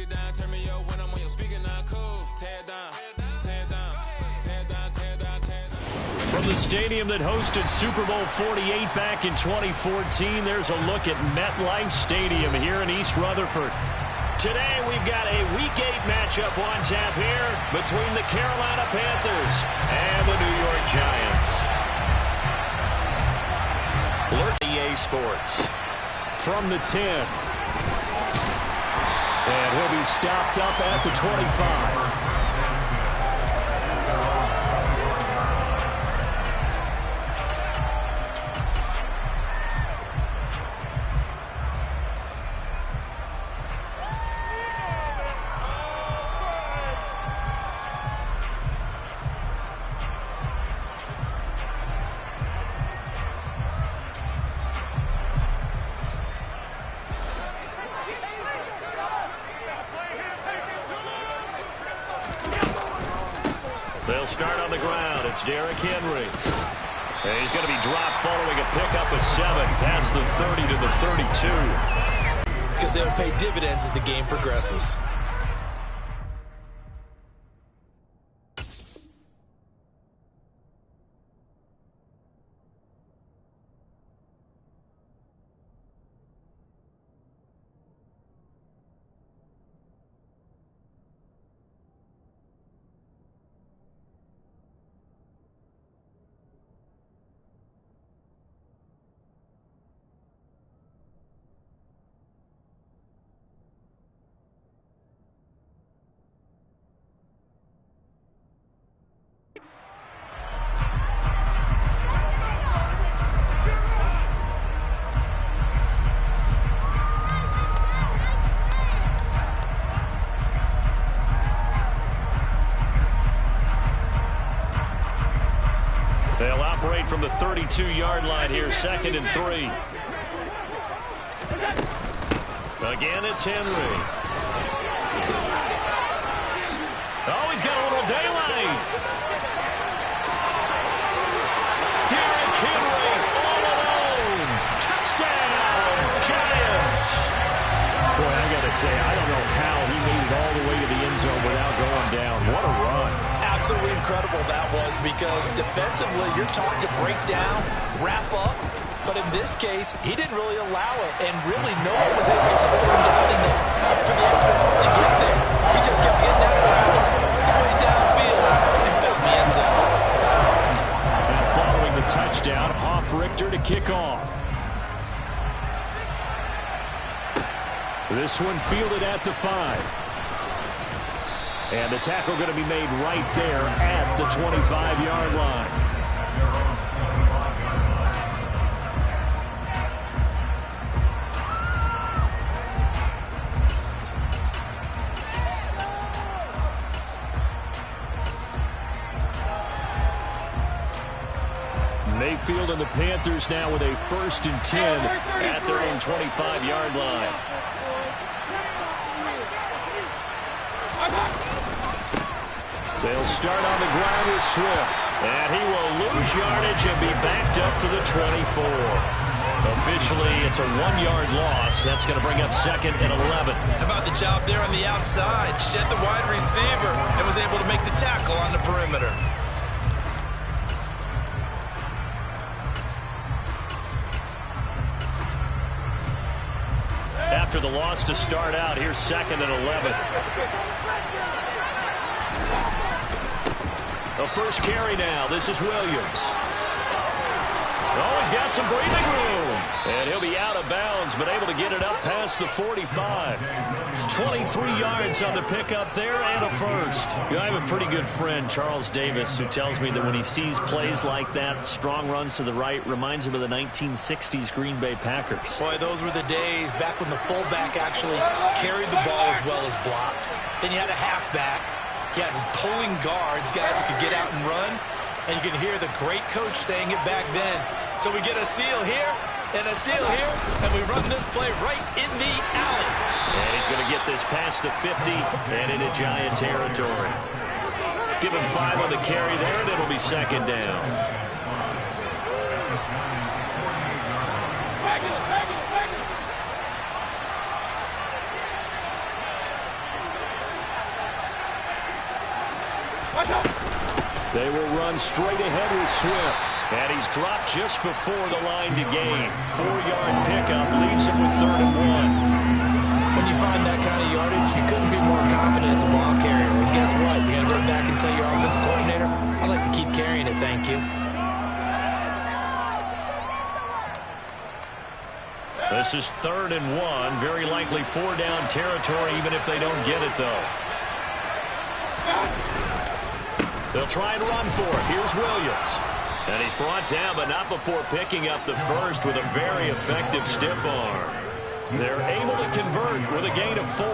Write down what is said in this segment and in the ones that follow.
it down, turn me up when I'm on your speaker, now cool. Tear it down, tear it down, tear it down, tear it down, tear it down. From the stadium that hosted Super Bowl 48 back in 2014, there's a look at MetLife Stadium here in East Rutherford. Today we've got a Week 8 matchup on tap here between the Carolina Panthers and the New York Giants. EA Sports from the 10. And he'll be stopped up at the 25. They'll start on the ground. It's Derrick Henry. And he's going to be dropped following a pickup of 7 past the 30 to the 32. Because they'll pay dividends as the game progresses. They'll operate from the 32-yard line here, 2nd and 3. Again, it's Henry. Oh, he's got a little daylight. Derrick Henry all alone. Touchdown, Giants. Boy, I got to say, I don't know how he made it all the way to the end zone without going down. What a run. Absolutely incredible that was, because defensively you're taught to break down, wrap up, but in this case he didn't really allow it, and really no one was able to slow him down enough for the extra help to get there. He just kept getting out of tackles all the way downfield and found the end zone. And following the touchdown, Richter to kick off. This one fielded at the 5. And the tackle going to be made right there at the 25-yard line. Mayfield and the Panthers now with a 1st and 10 at their own 25-yard line. They'll start on the ground with Swift. And he will lose yardage and be backed up to the 24. Officially, it's a 1-yard loss. That's going to bring up 2nd and 11. How about the job there on the outside? Shed the wide receiver and was able to make the tackle on the perimeter. After the loss to start out, here's 2nd and 11. The first carry now. This is Williams. Oh, he's got some breathing room. And he'll be out of bounds, but able to get it up past the 45. 23 yards on the pickup there and a first. You know, I have a pretty good friend, Charles Davis, who tells me that when he sees plays like that, strong runs to the right, reminds him of the 1960s Green Bay Packers. Boy, those were the days back when the fullback actually carried the ball as well as blocked. Then you had a halfback. You had pulling guards, guys who could get out and run. And you can hear the great coach saying it back then. So we get a seal here and a seal here, and we run this play right in the alley. And he's going to get this past the 50 and into Giant territory. Give him 5 on the carry there, and it'll be 2nd down. They will run straight ahead with Swift. And he's dropped just before the line to gain. 4-yard pickup leaves him with 3rd and 1. When you find that kind of yardage, you couldn't be more confident as a ball carrier. And guess what? You're going to go back and tell your offensive coordinator, I'd like to keep carrying it, thank you. This is 3rd and 1. Very likely 4-down territory, even if they don't get it, though. They'll try and run for it. Here's Williams. And he's brought down, but not before picking up the first with a very effective stiff arm. They're able to convert with a gain of 4.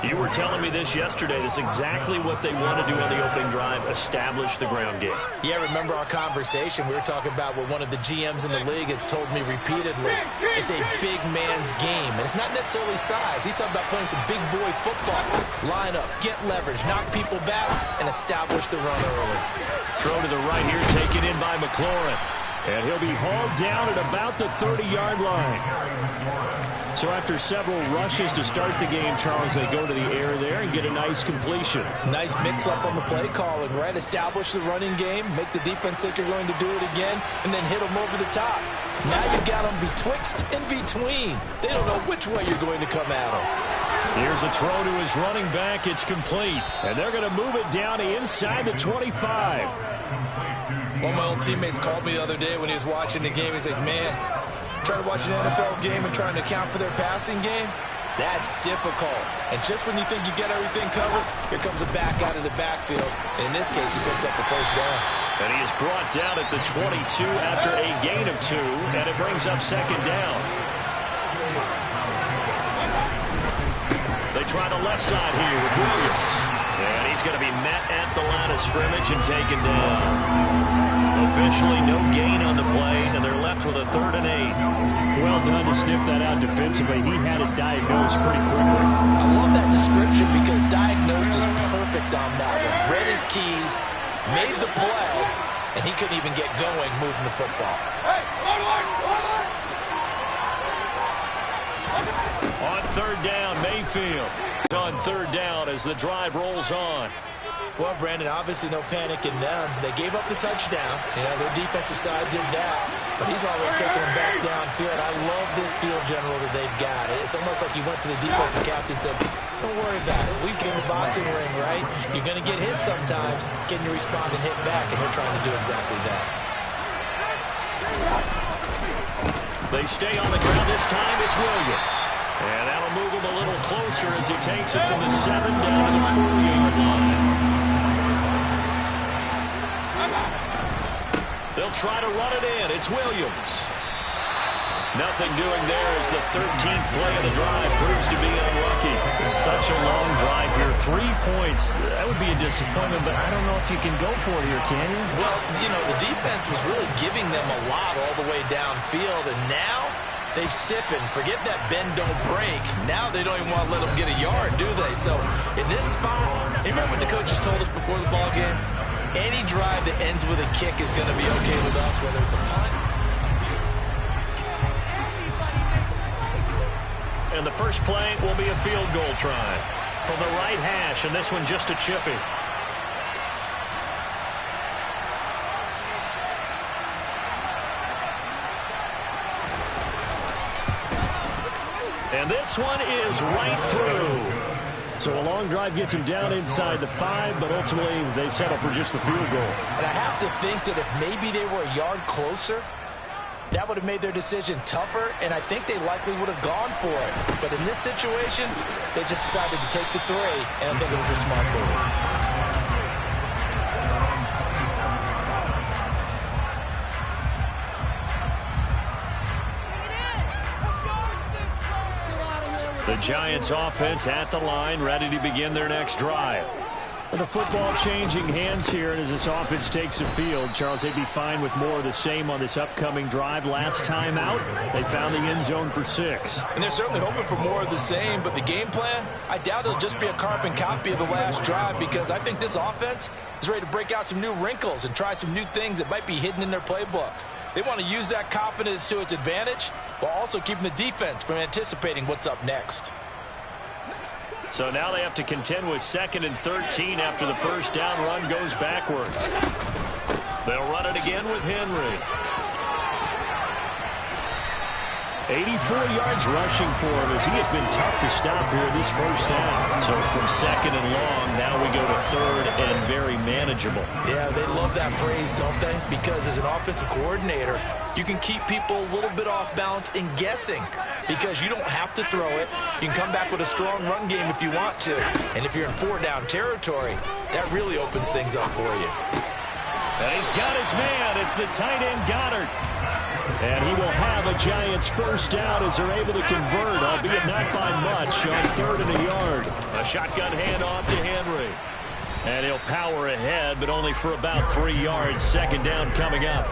You were telling me this yesterday. This is exactly what they want to do on the opening drive, establish the ground game. Yeah, remember our conversation? We were talking about what one of the GMs in the league has told me repeatedly. It's a big man's game, and it's not necessarily size. He's talking about playing some big boy football. Line up, get leverage, knock people back, and establish the run early. Throw to the right here, taken in by McLaurin. And he'll be hauled down at about the 30-yard line. So after several rushes to start the game, Charles, they go to the air there and get a nice completion. Nice mix-up on the play calling, right? Establish the running game, make the defense think you're going to do it again, and then hit them over the top. Now you've got them betwixt and between. They don't know which way you're going to come at them. Here's a throw to his running back. It's complete. And they're going to move it down inside the 25. One of my old teammates called me the other day when he was watching the game. He's like, man, trying to watch an NFL game and trying to account for their passing game, that's difficult. And just when you think you get everything covered, here comes a back out of the backfield. And in this case, he picks up the first down. And he is brought down at the 22 after a gain of 2, and it brings up 2nd down. They try the left side here with Williams. And he's going to be met at the line of scrimmage and taken down. Officially no gain on the play, and they're left with a 3rd and 8. Well done to sniff that out defensively. He had it diagnosed pretty quickly. I love that description because diagnosed is perfect on that one. Read his keys, made the play, and he couldn't even get going moving the football. On 3rd down, Mayfield. On 3rd down as the drive rolls on. Well, Brandon, obviously no panic in them. They gave up the touchdown. You know, their defensive side did that. But he's already taking them back downfield. I love this field general that they've got. It's almost like he went to the defensive captain and said, don't worry about it. We've been in the boxing ring, right? You're going to get hit sometimes. Can you respond and hit back? And they're trying to do exactly that. They stay on the ground this time. It's Williams. And that'll move him a little closer as he takes it from the 7 down to the 4-yard line. They'll try to run it in. It's Williams. Nothing doing there as the 13th play of the drive proves to be unlucky. Such a long drive here. 3 points. That would be a disappointment, but I don't know if you can go for it here, can you? Well, you know, the defense was really giving them a lot all the way downfield, and now they've stiffened. Forget that bend, don't break. Now they don't even want to let them get a yard, do they? So in this spot, you remember what the coaches told us before the ball game? Any drive that ends with a kick is going to be okay with us, whether it's a punt. And the first play will be a field goal try from the right hash, and this one just a chippy. And this one is right through. So a long drive gets him down inside the 5, but ultimately they settle for just the field goal. And I have to think that if maybe they were a yard closer, that would have made their decision tougher, and I think they likely would have gone for it. But in this situation, they just decided to take the 3, and I think it was a smart move. The Giants offense at the line, ready to begin their next drive. And the football changing hands here, and as this offense takes the field, Charles, they'd be fine with more of the same on this upcoming drive. Last time out, they found the end zone for 6. And they're certainly hoping for more of the same, but the game plan, I doubt it'll just be a carbon copy of the last drive, because I think this offense is ready to break out some new wrinkles and try some new things that might be hidden in their playbook. They want to use that confidence to its advantage while also keeping the defense from anticipating what's up next. So now they have to contend with 2nd and 13 after the first down run goes backwards. They'll run it again with Henry. 84 yards rushing for him as he has been tough to stop here this first down. So from 2nd and long, now we go to 3rd and very manageable. Yeah, they love that phrase, don't they? Because as an offensive coordinator, you can keep people a little bit off balance and guessing because you don't have to throw it. You can come back with a strong run game if you want to. And if you're in 4-down territory, that really opens things up for you. And he's got his man. It's the tight end Goddard. And he will have a Giants first down as they're able to convert, albeit not by much, on 3rd and a yard. A shotgun handoff to Henry. And he'll power ahead, but only for about 3 yards. 2nd down coming up.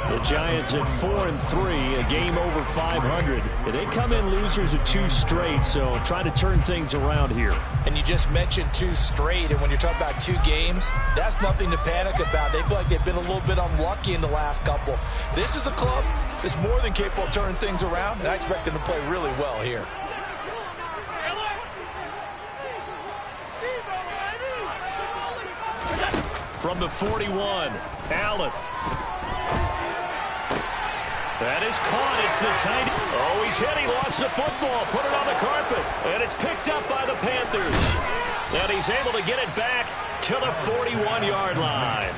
The Giants at 4-3, a game over 500. They come in losers of 2 straight, so try to turn things around here. And you just mentioned 2 straight, and when you're talking about 2 games, that's nothing to panic about. They feel like they've been a little bit unlucky in the last couple. This is a club that's more than capable of turning things around, and I expect them to play really well here. From the 41, Allen. That is caught. It's the tight end. Oh, he's hit. He lost the football. Put it on the carpet. And it's picked up by the Panthers. And he's able to get it back to the 41-yard line.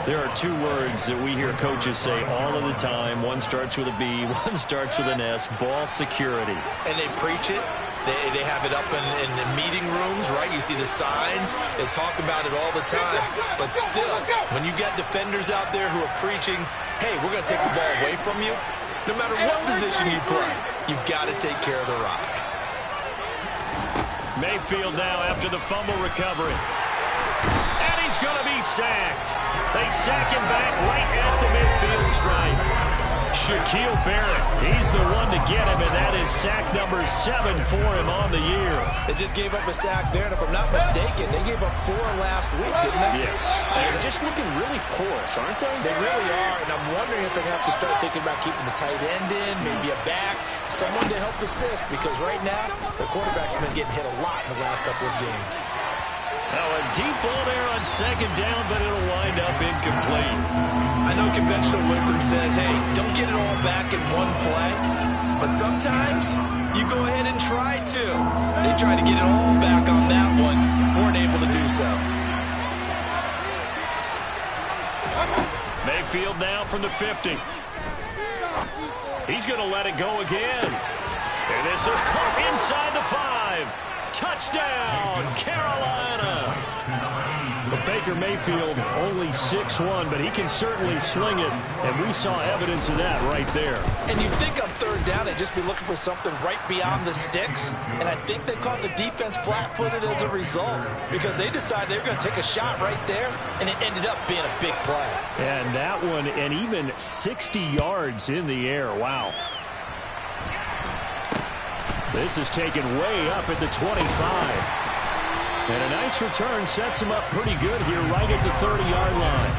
There are 2 words that we hear coaches say all of the time. One starts with a B, one starts with an S. Ball security. And they preach it. They have it up in meeting rooms, right? You see the signs. They talk about it all the time. But still, when you got defenders out there who are preaching, hey, we're going to take the ball away from you, no matter what position you play, you've got to take care of the rock. Mayfield now after the fumble recovery. And he's going to be sacked. They sack him back right at the midfield stripe. Shaquille Barrett, he's the one to get him, and that is sack number 7 for him on the year. They just gave up a sack there, and if I'm not mistaken, they gave up 4 last week, didn't they? Yes. They're just looking really porous, aren't they? They really are, and I'm wondering if they're going to have to start thinking about keeping the tight end in, maybe a back, someone to help assist, because right now, the quarterback's been getting hit a lot in the last couple of games. Now a deep ball there on 2nd down, but it'll wind up incomplete. I know conventional wisdom says, hey, don't get it all back in one play. But sometimes you go ahead and try to. They tried to get it all back on that one. Weren't able to do so. Mayfield now from the 50. He's going to let it go again. And this is caught inside the 5. Touchdown, Carolina. But Baker Mayfield only 6'1", but he can certainly sling it, and we saw evidence of that right there. And you'd think on 3rd down they'd just be looking for something right beyond the sticks, and I think they caught the defense flat-footed as a result because they decided they were going to take a shot right there, and it ended up being a big play. And that one, and even 60 yards in the air. Wow. This is taken way up at the 25. And a nice return sets him up pretty good here right at the 30-yard line.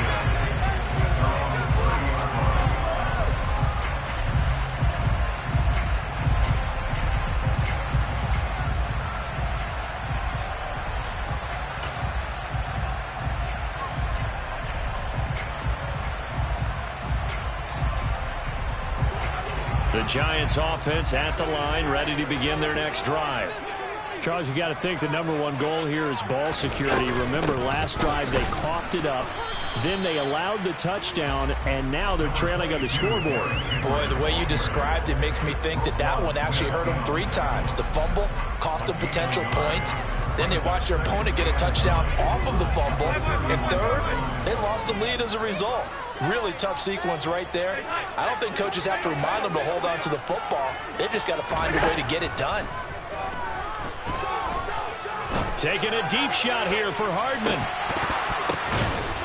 The Giants offense at the line, ready to begin their next drive. Charles, you got to think the #1 goal here is ball security. Remember, last drive they coughed it up, then they allowed the touchdown, and now they're trailing on the scoreboard. Boy, the way you described it makes me think that one actually hurt them 3 times. The fumble cost them potential points. Then they watched their opponent get a touchdown off of the fumble. And 3rd, they lost the lead as a result. Really tough sequence right there. I don't think coaches have to remind them to hold on to the football. They've just got to find a way to get it done. Taking a deep shot here for Hardman.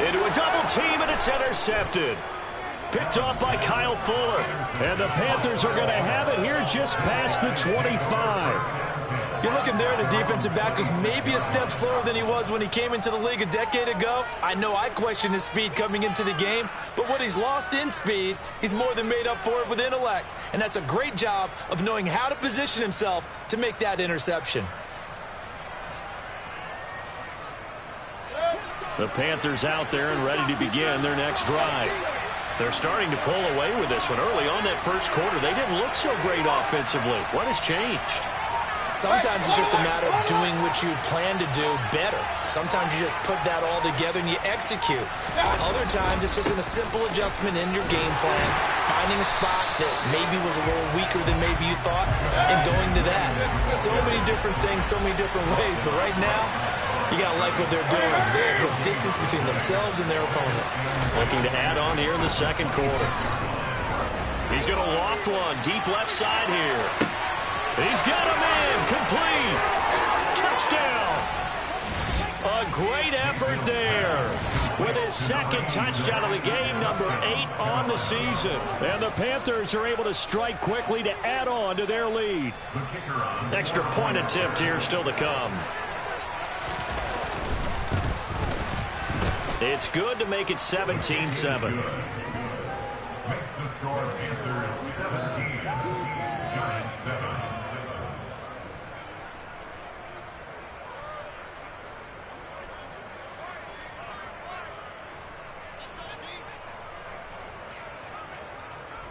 Into a double team, and it's intercepted. Picked off by Kyle Fuller. And the Panthers are going to have it here just past the 25. You're looking there at a defensive back who's maybe a step slower than he was when he came into the league a decade ago. I know I questioned his speed coming into the game, but what he's lost in speed, he's more than made up for it with intellect. And that's a great job of knowing how to position himself to make that interception. The Panthers out there and ready to begin their next drive. They're starting to pull away with this one. Early on that first quarter, they didn't look so great offensively. What has changed? Sometimes it's just a matter of doing what you plan to do better. Sometimes you just put that all together and you execute. Other times it's just a simple adjustment in your game plan, finding a spot that maybe was a little weaker than maybe you thought, and going to that. So many different things, so many different ways, but right now, you got to like what they're doing. They have put distance between themselves and their opponent. Looking to add on here in the second quarter. He's going to loft one deep left side here. He's got him in. Complete. Touchdown. A great effort there. With his second touchdown of the game, number 8 on the season. And the Panthers are able to strike quickly to add on to their lead. Extra point attempt here still to come. It's good to make it 17-7. Makes the score Panthers 17, Giants 7.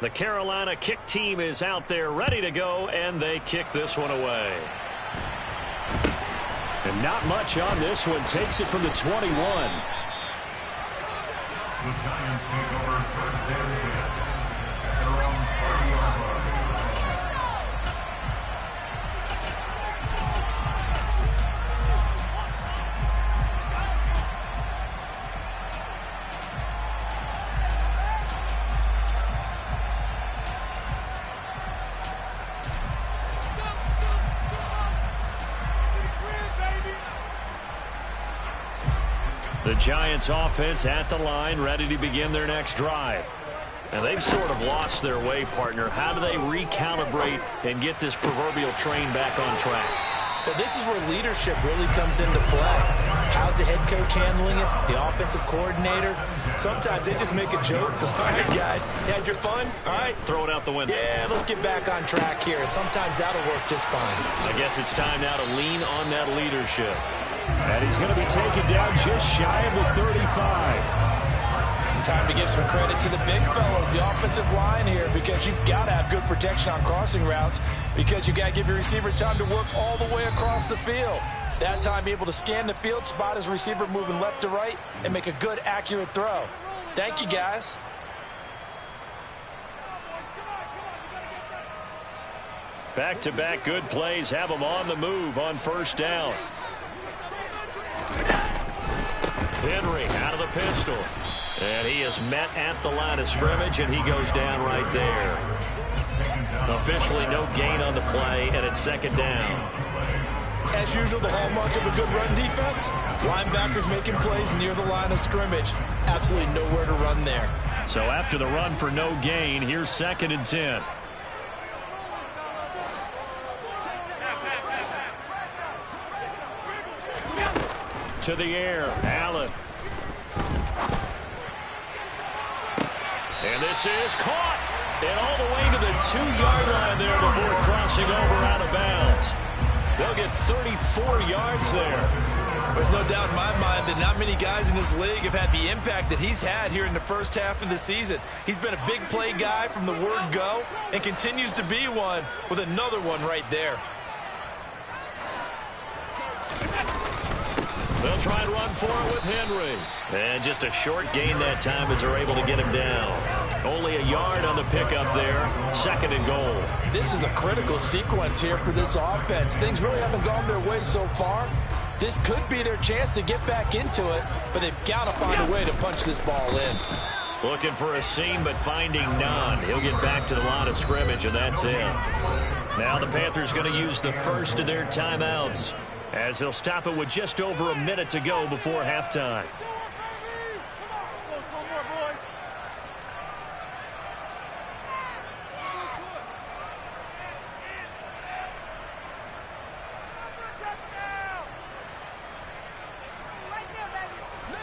The Carolina kick team is out there ready to go, and they kick this one away. And not much on this one. Takes it from the 21. The Giants take over first and 10 at around 30-yard line. The Giants offense at the line, ready to begin their next drive. And they've sort of lost their way, partner. How do they recalibrate and get this proverbial train back on track? Well, this is where leadership really comes into play. How's the head coach handling it? The offensive coordinator? Sometimes they just make a joke. All right, guys, you had your fun? All right. Throw it out the window. Yeah, let's get back on track here. And sometimes that'll work just fine. I guess it's time now to lean on that leadership. And he's going to be taken down just shy of the 35. Time to give some credit to the big fellows, the offensive line here, because you've got to have good protection on crossing routes, because you've got to give your receiver time to work all the way across the field. That time, be able to scan the field, spot his receiver moving left to right, and make a good, accurate throw. Thank you, guys. Back-to-back good plays have them on the move on first down. Henry out of the pistol. And he is met at the line of scrimmage, and he goes down right there. Officially no gain on the play, and it's second down. As usual, the hallmark of a good run defense, linebackers making plays near the line of scrimmage. Absolutely nowhere to run there. So after the run for no gain, here's second and 10. To the air, Allen. And this is caught. And all the way to the 2-yard line there before crossing over out of bounds. They'll get 34 yards there. There's no doubt in my mind that not many guys in this league have had the impact that he's had here in the first half of the season. He's been a big play guy from the word go and continues to be one with another one right there. They'll try and run for it with Henry. And just a short gain that time as they're able to get him down. Only a yard on the pickup there. Second and goal. This is a critical sequence here for this offense. Things really haven't gone their way so far. This could be their chance to get back into it, but they've got to find a way to punch this ball in. Looking for a seam, but finding none. He'll get back to the line of scrimmage, and that's it. Now the Panthers going to use the first of their timeouts, as they'll stop it with just over a minute to go before halftime.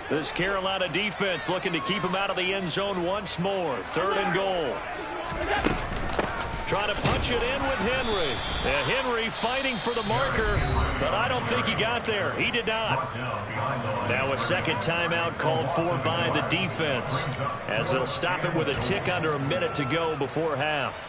This Carolina defense looking to keep him out of the end zone once more. Third and goal. Trying to punch it in with Henry. And Henry fighting for the marker, but I don't think he got there. He did not. Now a second timeout called for by the defense, as they'll stop it with a tick under a minute to go before half.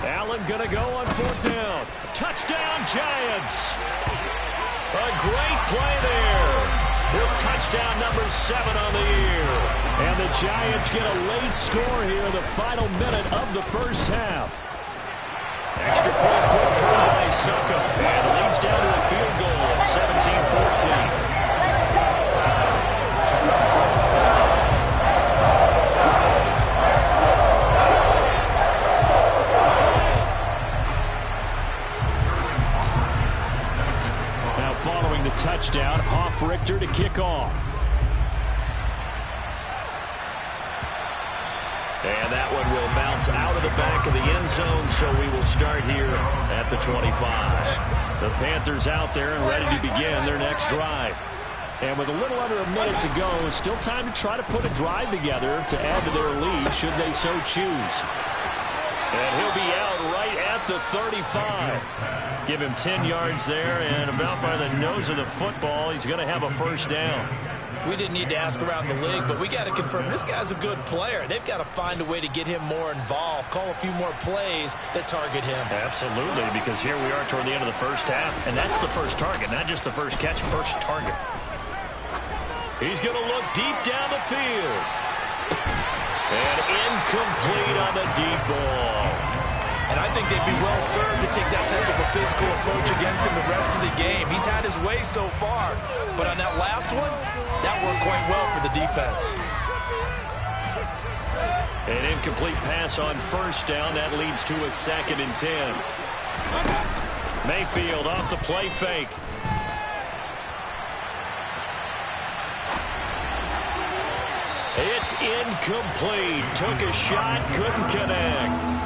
Allen going to go on fourth down. Touchdown, Giants. A great play there. With touchdown number 7 on the year. And the Giants get a late score here in the final minute of the first half. Extra point put through by Succo. And it leads down to a field goal at 17-14. Following the touchdown, Richter to kick off. And that one will bounce out of the back of the end zone, so we will start here at the 25. The Panthers out there and ready to begin their next drive. And with a little under a minute to go, still time to try to put a drive together to add to their lead should they so choose. And he'll be out right at the 35. Give him 10 yards there, and about by the nose of the football, he's going to have a first down. We didn't need to ask around the league, but we got to confirm this guy's a good player. They've got to find a way to get him more involved, call a few more plays that target him. Absolutely, because here we are toward the end of the first half, and that's the first target, not just the first catch, first target. He's going to look deep down the field. And incomplete on the deep ball. And I think they'd be well served to take that type of a physical approach against him the rest of the game. He's had his way so far, but on that last one, that worked quite well for the defense. An incomplete pass on first down. That leads to a 2nd and 10. Mayfield off the play fake. It's incomplete. Took a shot, couldn't connect.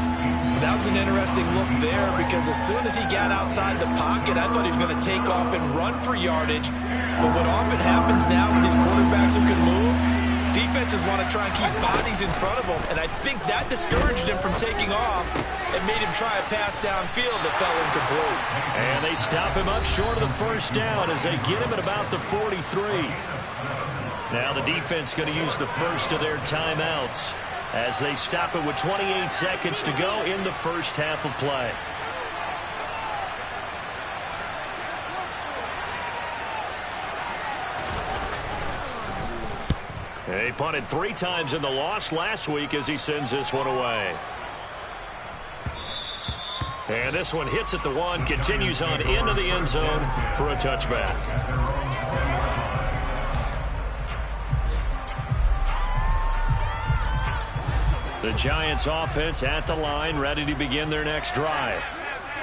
That was an interesting look there because as soon as he got outside the pocket, I thought he was going to take off and run for yardage. But what often happens now with these quarterbacks who can move, defenses want to try and keep bodies in front of them, and I think that discouraged him from taking off and made him try a pass downfield that fell incomplete. And they stop him up short of the first down as they get him at about the 43. Now the defense going to use the first of their timeouts as they stop it with 28 seconds to go in the first half of play. He punted 3 times in the loss last week as he sends this one away. And this one hits at the 1, continues on into the end zone for a touchback. The Giants offense at the line, ready to begin their next drive.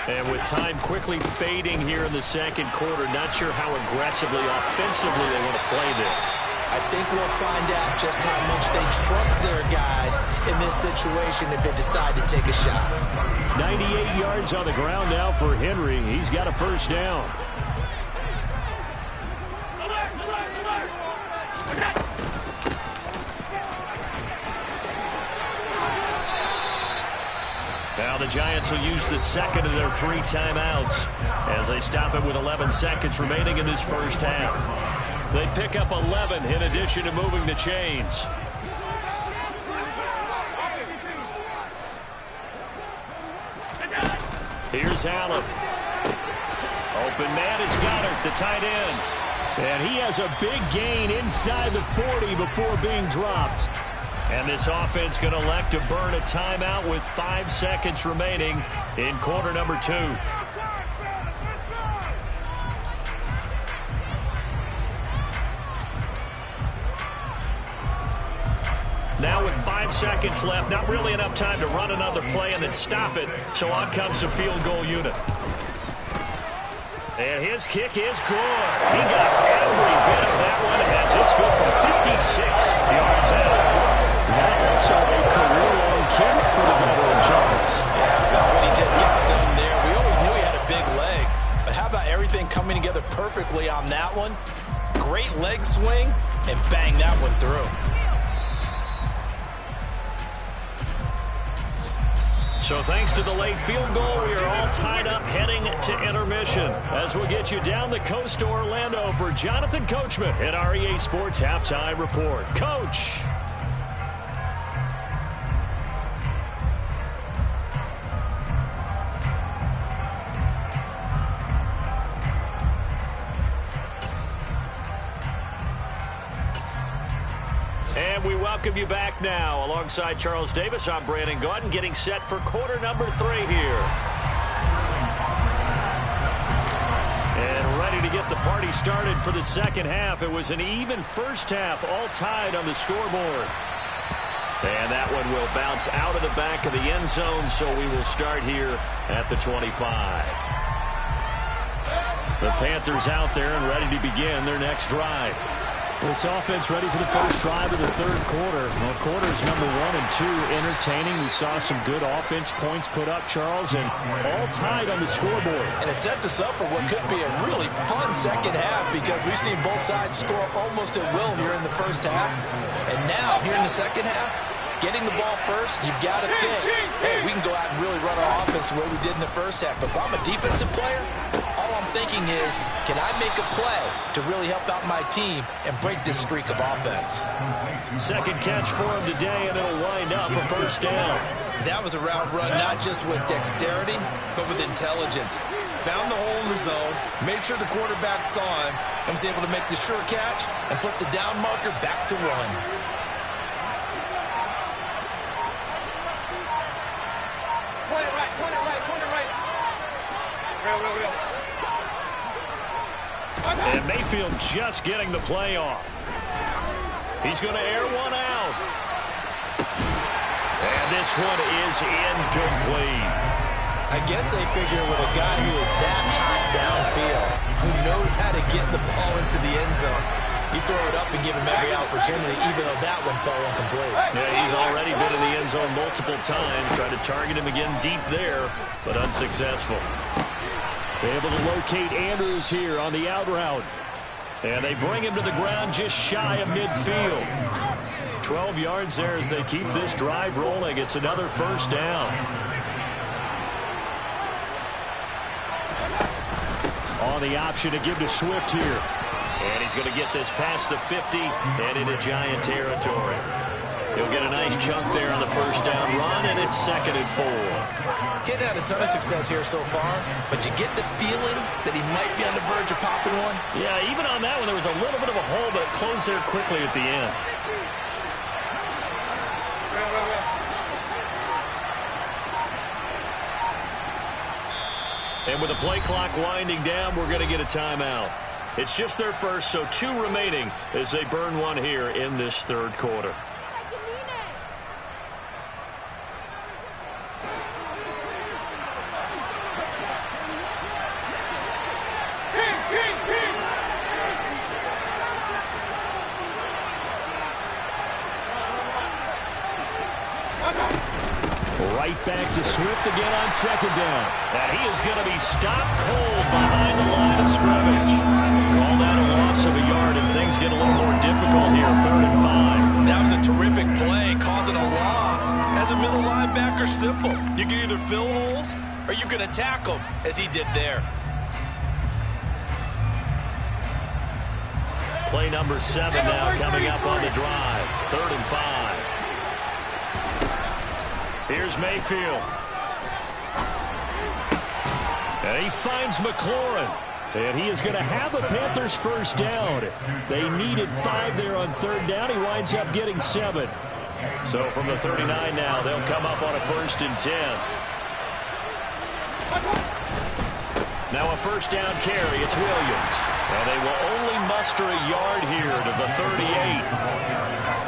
And with time quickly fading here in the second quarter, not sure how aggressively, offensively they want to play this. I think we'll find out just how much they trust their guys in this situation if they decide to take a shot. 98 yards on the ground now for Henry. He's got a first down. Now the Giants will use the second of their 3 timeouts as they stop it with 11 seconds remaining in this first half. They pick up 11 in addition to moving the chains. Here's Allen. Open man is Goddard, the tight end. And he has a big gain inside the 40 before being dropped. And this offense going to elect to burn a timeout with 5 seconds remaining in quarter number 2. Now with 5 seconds left, not really enough time to run another play and then stop it. So on comes the field goal unit. And his kick is good. He got every bit of that one as it's good from 56. yards out. That also a career-long kick for the veteran Jones. Yeah, how about what he just got done there? We always knew he had a big leg, but how about everything coming together perfectly on that one? Great leg swing, and bang that one through. So thanks to the late field goal, we are all tied up heading to intermission. As we'll get you down the coast to Orlando for Jonathan Coachman at REA Sports Halftime Report. Coach. And we welcome you back now. Alongside Charles Davis, I'm Brandon Gaudin, getting set for quarter number 3 here. And ready to get the party started for the second half. It was an even first half, all tied on the scoreboard. And that one will bounce out of the back of the end zone, so we will start here at the 25. The Panthers out there and ready to begin their next drive. This offense ready for the first drive of the third quarter. Well, quarters number 1 and 2 entertaining. We saw some good offense points put up, Charles, and all tied on the scoreboard. And it sets us up for what could be a really fun second half because we've seen both sides score almost at will here in the first half. And now, here in the second half, getting the ball first, you've got to think, hey, we can go out and really run our offense the way we did in the first half. But if I'm a defensive player, all I'm thinking is, can I make a play to really help out my team and break this streak of offense? Second catch for him today, and it'll wind up a first down. That was a route run not just with dexterity, but with intelligence. Found the hole in the zone, made sure the quarterback saw him, and was able to make the sure catch and flip the down marker back to run. And Mayfield just getting the play off. He's going to air one out. And this one is incomplete. I guess they figure with a guy who is that hot downfield, who knows how to get the ball into the end zone, you throw it up and give him every opportunity, even though that one fell incomplete. Yeah, he's already been in the end zone multiple times. Tried to target him again deep there, but unsuccessful. Able to locate Andrews here on the out route. And they bring him to the ground just shy of midfield. 12 yards there as they keep this drive rolling. It's another first down. On the option to give to Swift here. And he's going to get this past the 50 and into Giant territory. He'll get a nice chunk there on the first down run, and it's 2nd and 4. Getting had a ton of success here so far, but you get the feeling that he might be on the verge of popping one. Yeah, even on that one, there was a little bit of a hole, but it closed there quickly at the end. And with the play clock winding down, we're going to get a timeout. It's just their first, so 2 remaining as they burn one here in this third quarter. Right back to Swift again on second down. And he is going to be stopped cold behind the line of scrimmage. Call that a loss of a yard, and things get a little more difficult here, 3rd and 5. That was a terrific play, causing a loss. As a middle linebacker, simple. You can either fill holes or you can attack them, as he did there. Play number 7 now coming up on the drive. 3rd and 5. Here's Mayfield. And he finds McLaurin. And he is going to have a Panthers first down. They needed 5 there on 3rd down. He winds up getting 7. So from the 39 now, they'll come up on a 1st and 10. Now a first down carry. It's Williams. And they will only muster a yard here to the 38.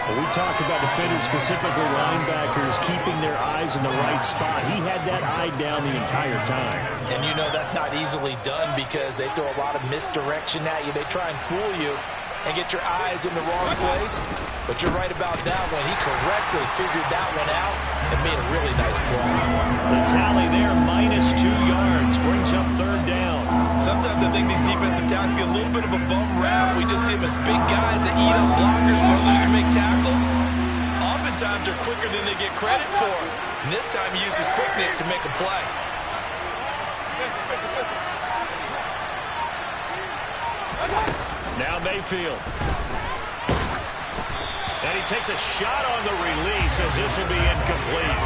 Well, we talk about defenders, specifically linebackers, keeping their eyes in the right spot. He had that eye down the entire time. And you know that's not easily done because they throw a lot of misdirection at you. They try and fool you. and get your eyes in the wrong place. But you're right about that one. He correctly figured that one out and made a really nice play. The tally there, -2 yards, brings up third down. Sometimes I think these defensive tackles get a little bit of a bum rap. We just see them as big guys that eat up blockers for others to make tackles. Oftentimes they're quicker than they get credit for. And this time he used his quickness to make a play. Now Mayfield. And he takes a shot on the release as this will be incomplete.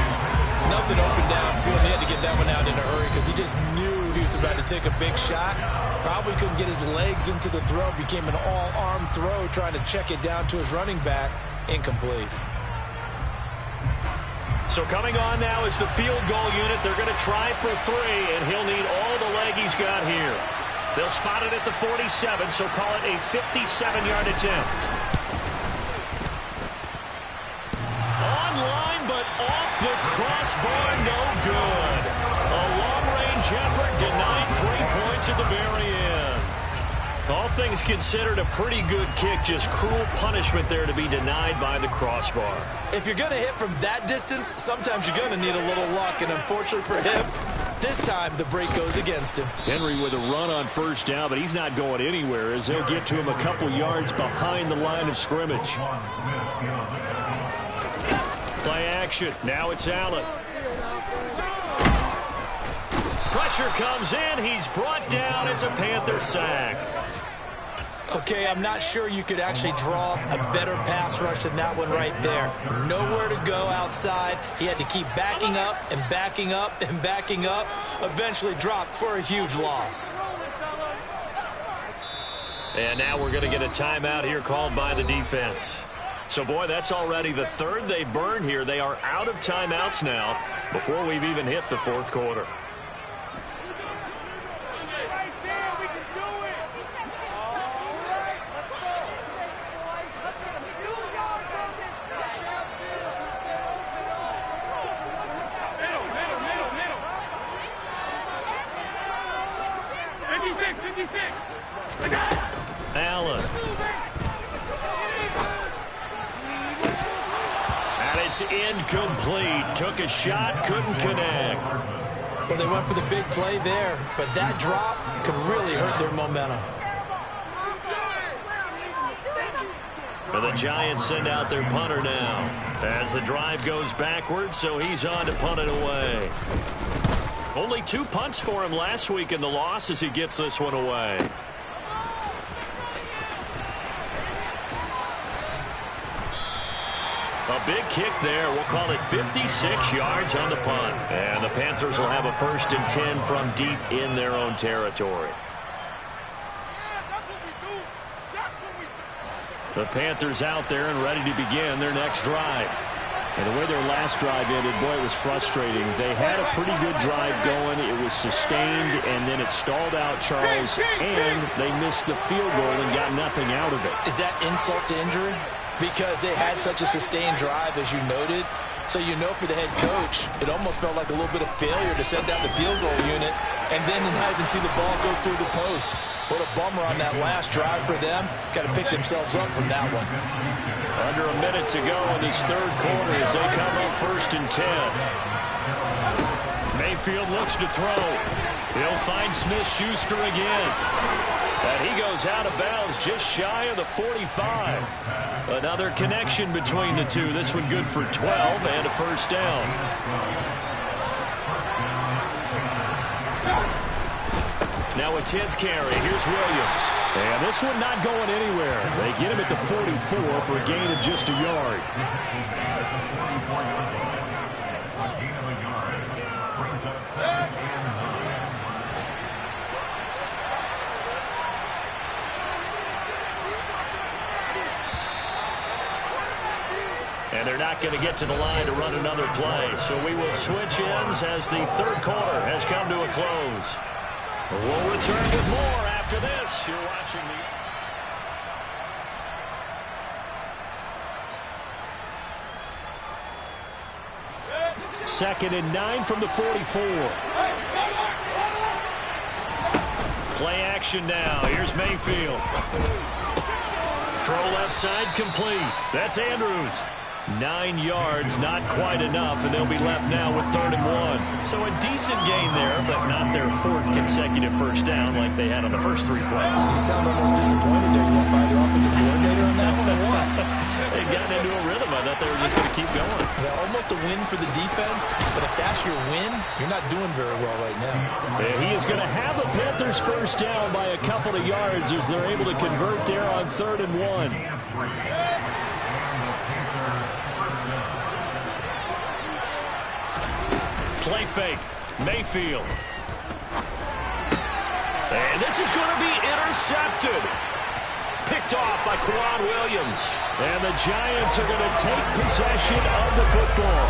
Nothing open downfield. He had to get that one out in a hurry because he just knew he was about to take a big shot. Probably couldn't get his legs into the throw. Became an all-arm throw trying to check it down to his running back. Incomplete. So coming on now is the field goal unit. They're going to try for 3, and he'll need all the leg he's got here. They'll spot it at the 47, so call it a 57-yard attempt. Online, but off the crossbar, no good. A long-range effort denied 3 points at the very end. All things considered, a pretty good kick, just cruel punishment there to be denied by the crossbar. If you're going to hit from that distance, sometimes you're going to need a little luck, and unfortunately for him, this time the break goes against him. Henry with a run on first down, but he's not going anywhere as they'll get to him a couple yards behind the line of scrimmage. Play action. Now it's Allen. Pressure comes in. He's brought down. It's a Panther sack. Okay, I'm not sure you could actually draw a better pass rush than that one right there. Nowhere to go outside. He had to keep backing up and backing up and backing up. Eventually dropped for a huge loss. And now we're going to get a timeout here called by the defense. So, boy, that's already the third they burned here. They are out of timeouts now before we've even hit the fourth quarter. Allen. And it's incomplete. Took a shot, couldn't connect. Well, they went for the big play there, but that drop could really hurt their momentum. And the Giants send out their punter now as the drive goes backwards, so he's on to punt it away. Only 2 punts for him last week in the loss as he gets this one away. A big kick there. We'll call it 56 yards on the punt. And the Panthers will have a 1st and 10 from deep in their own territory. The Panthers out there and ready to begin their next drive. And the way their last drive ended, boy, it was frustrating. They had a pretty good drive going. It was sustained, and then it stalled out, Charles, and they missed the field goal and got nothing out of it. Is that insult to injury? Because they had such a sustained drive, as you noted. So you know for the head coach, it almost felt like a little bit of failure to send out the field goal unit and then not even see the ball go through the post. What a bummer on that last drive for them. Got to pick themselves up from that one. Under a minute to go in this third quarter as they come up 1st and 10. Mayfield looks to throw. He'll find Smith-Schuster again. And he goes out of bounds just shy of the 45. Another connection between the two. This one good for 12 and a 1st down. Now a 10th carry. Here's Williams. And this one not going anywhere. They get him at the 44 for a gain of just a yard. And they're not going to get to the line to run another play. So we will switch ends as the third quarter has come to a close. We'll return with more after this. You're watching the 2nd and 9 from the 44. Play action now. Here's Mayfield. Throw left side complete. That's Andrews. 9 yards, not quite enough, and they'll be left now with 3rd and 1. So a decent gain there, but not their 4th consecutive first down like they had on the first 3 plays. You sound almost disappointed there. You want to find the offensive coordinator on that one or what? They'd gotten into a rhythm. I thought they were just going to keep going. Yeah, almost a win for the defense, but if that's your win, you're not doing very well right now. And he is going to have a Panthers first down by a couple of yards as they're able to convert there on 3rd and 1. Play fake. Mayfield. And this is going to be intercepted. Picked off by Quan Williams. And the Giants are going to take possession of the football.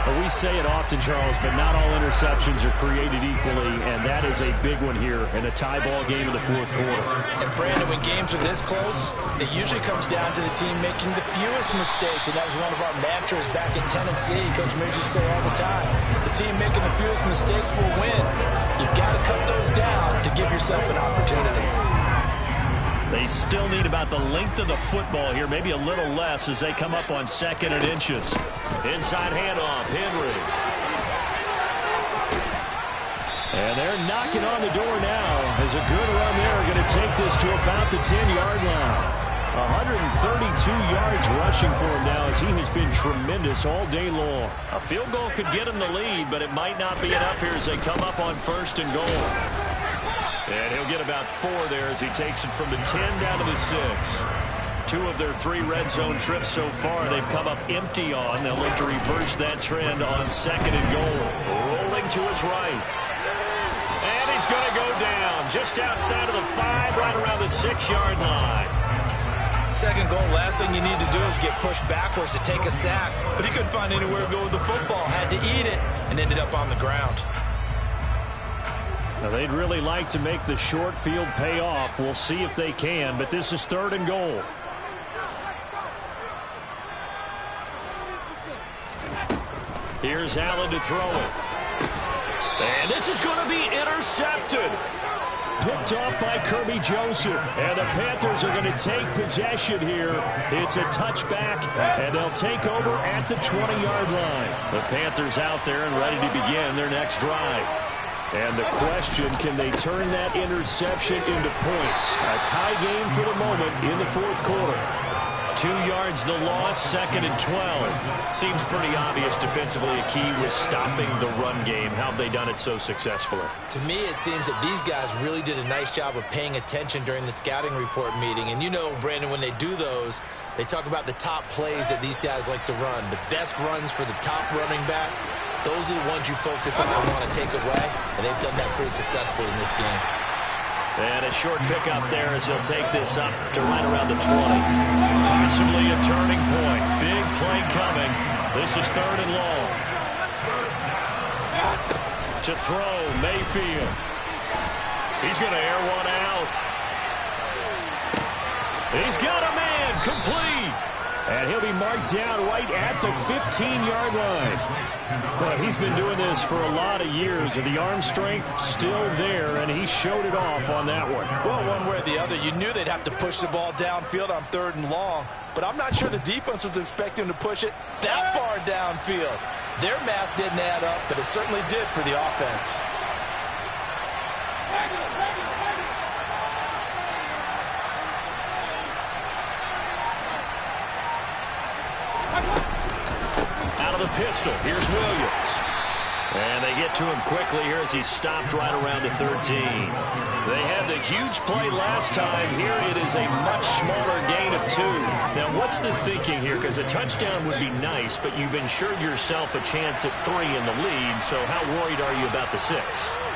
But we say it often, Charles, but not all interceptions are created equally, and that is a big one here in a tie ball game in the 4th quarter. And Brandon, when games are this close, it usually comes down to the team making the fewest mistakes, and that was one of our mantras back in Tennessee. Coach Mears used to say all the time, the team making the fewest mistakes will win. You've got to cut those down to give yourself an opportunity. They still need about the length of the football here, maybe a little less as they come up on 2nd and inches. Inside handoff, Henry. And they're knocking on the door now as a good run there going to take this to about the 10-yard line. 132 yards rushing for him now as he has been tremendous all day long. A field goal could get him the lead, but it might not be enough here as they come up on 1st and goal. And he'll get about 4 there as he takes it from the 10 down to the 6. 2 of their 3 red zone trips so far they've come up empty on. They'll look to reverse that trend on 2nd and goal. Rolling to his right. And he's going to go down just outside of the 5, right around the 6-yard line. 2nd goal, last thing you need to do is get pushed backwards to take a sack. But he couldn't find anywhere to go with the football. Had to eat it and ended up on the ground. Now, they'd really like to make the short field pay off. We'll see if they can, but this is 3rd and goal. Here's Allen to throw it. And this is going to be intercepted. Picked off by Kirby Joseph. And the Panthers are going to take possession here. It's a touchback, and they'll take over at the 20-yard line. The Panthers out there and ready to begin their next drive. And the question, can they turn that interception into points? A tie game for the moment in the 4th quarter. 2 yards the loss, 2nd and 12. Seems pretty obvious defensively a key was stopping the run game. How have they done it so successfully? To me, it seems that these guys really did a nice job of paying attention during the scouting report meeting. And you know, Brandon, when they do those, they talk about the top plays that these guys like to run. The best runs for the top running back. Those are the ones you focus on and want to take away, and they've done that pretty successfully in this game. And a short pickup there as he'll take this up to right around the 20. Possibly a turning point. Big play coming. This is 3rd and long. To throw, Mayfield. He's going to air one out. He's got a man, complete. And he'll be marked down right at the 15-yard line. Well, he's been doing this for a lot of years, and the arm strength still there, and he showed it off on that one. Well, one way or the other, you knew they'd have to push the ball downfield on 3rd and long, but I'm not sure the defense was expecting to push it that far downfield. Their math didn't add up, but it certainly did for the offense. Out of the pistol, here's Williams. And they get to him quickly here as he stopped right around the 13. They had the huge play last time. Here it is a much smaller gain of 2. Now, what's the thinking here? Because a touchdown would be nice, but you've ensured yourself a chance at 3 in the lead, so how worried are you about the 6?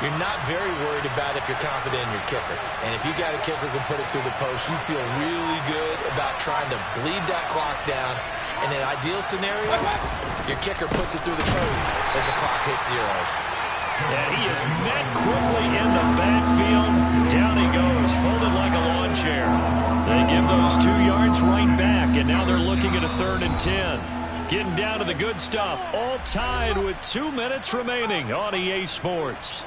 You're not very worried about if you're confident in your kicker. And if you got a kicker who can put it through the post, you feel really good about trying to bleed that clock down. In an ideal scenario, your kicker puts it through the post as the clock hits zeros. And he is met quickly in the backfield. Down he goes, folded like a lawn chair. They give those 2 yards right back, and now they're looking at a 3rd and 10. Getting down to the good stuff, all tied with 2 minutes remaining on EA Sports.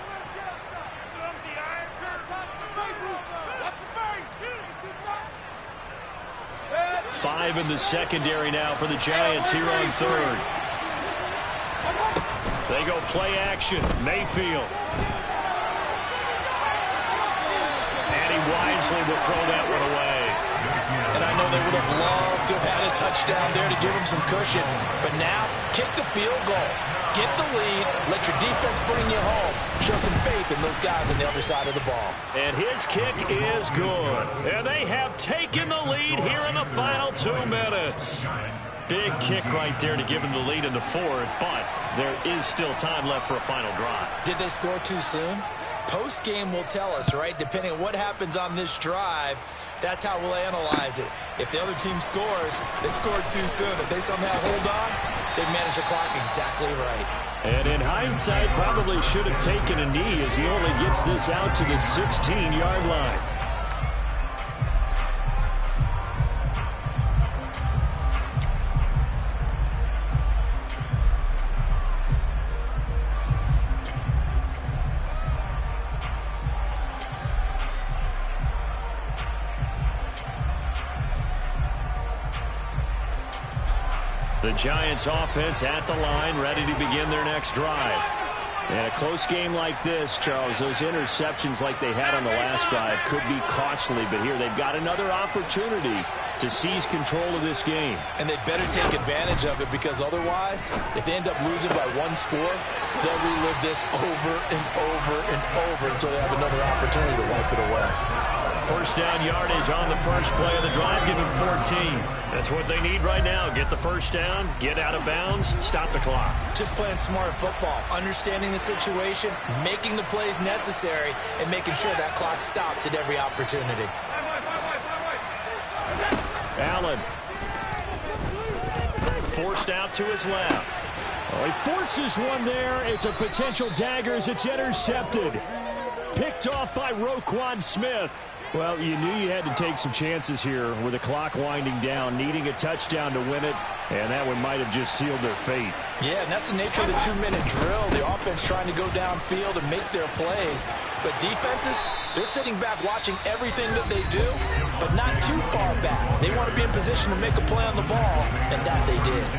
5 in the secondary now for the Giants here on third. They go play action. Mayfield. And he wisely will throw that one away. And I know they would have loved to have had a touchdown there to give them some cushion. But now, kick the field goal. Get the lead. Let your defense bring you home. Show some faith in those guys on the other side of the ball. And his kick is good. And they have taken the lead here in the final 2 minutes. Big kick right there to give them the lead in the fourth, but there is still time left for a final drive. Did they score too soon? Post-game will tell us, right? Depending on what happens on this drive, that's how we'll analyze it. If the other team scores, they scored too soon. If they somehow hold on, they manage the clock exactly right. And in hindsight, probably should have taken a knee as he only gets this out to the 16-yard line. The Giants offense at the line, ready to begin their next drive. And a close game like this, Charles, those interceptions like they had on the last drive could be costly, but here they've got another opportunity to seize control of this game. And they better take advantage of it, because otherwise, if they end up losing by 1 score, they'll relive this over and over and over until they have another opportunity to wipe it away. First down yardage on the first play of the drive, give them 14. That's what they need right now. Get the first down, get out of bounds, stop the clock. Just playing smart football, understanding the situation, making the plays necessary, and making sure that clock stops at every opportunity. Allen. Forced out to his left. Oh, he forces one there. It's a potential dagger as it's intercepted. Picked off by Roquan Smith. Well, you knew you had to take some chances here with the clock winding down, needing a touchdown to win it, and that one might have just sealed their fate. Yeah, and that's the nature of the 2-minute drill. The offense trying to go downfield and make their plays. But defenses, they're sitting back watching everything that they do, but not too far back. They want to be in position to make a play on the ball, and that they did.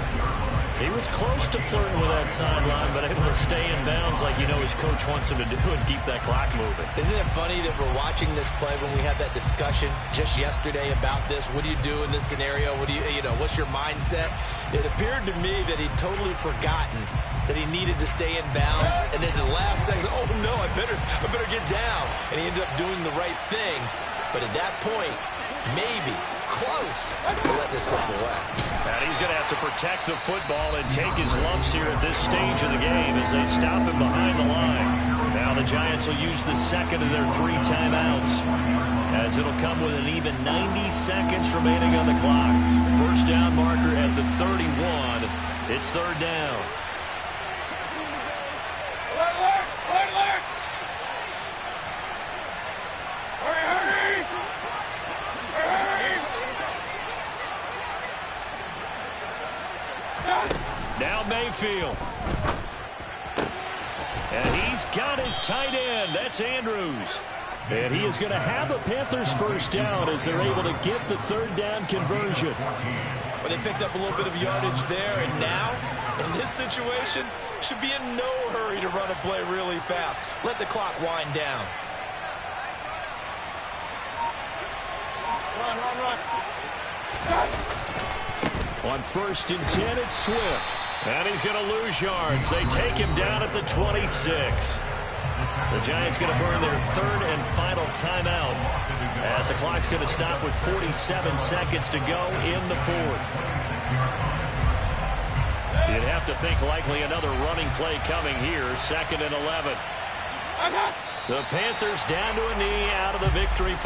He was close to flirting with that sideline, but able to stay in bounds like you know his coach wants him to do and keep that clock moving. Isn't it funny that we're watching this play when we had that discussion just yesterday about this? What do you do in this scenario? What do you know, what's your mindset? It appeared to me that he'd totally forgotten that he needed to stay in bounds, and then at the last second, oh no, I better get down. And he ended up doing the right thing. But at that point, maybe close to let this slip away. And he's going to have to protect the football and take his lumps here at this stage of the game as they stop him behind the line. Now the Giants will use the second of their 3 timeouts, as it'll come with an even 90 seconds remaining on the clock. First down marker at the 31. It's third down. Now Mayfield. And he's got his tight end. That's Andrews. And he is going to have a Panthers first down as they're able to get the third down conversion. Well, they picked up a little bit of yardage there, and now, in this situation, should be in no hurry to run a play really fast. Let the clock wind down. On first and 10, it's Swift. And he's going to lose yards. They take him down at the 26. The Giants going to burn their third and final timeout, as the clock's going to stop with 47 seconds to go in the fourth. You'd have to think likely another running play coming here. Second and 11. The Panthers down to a knee out of the victory.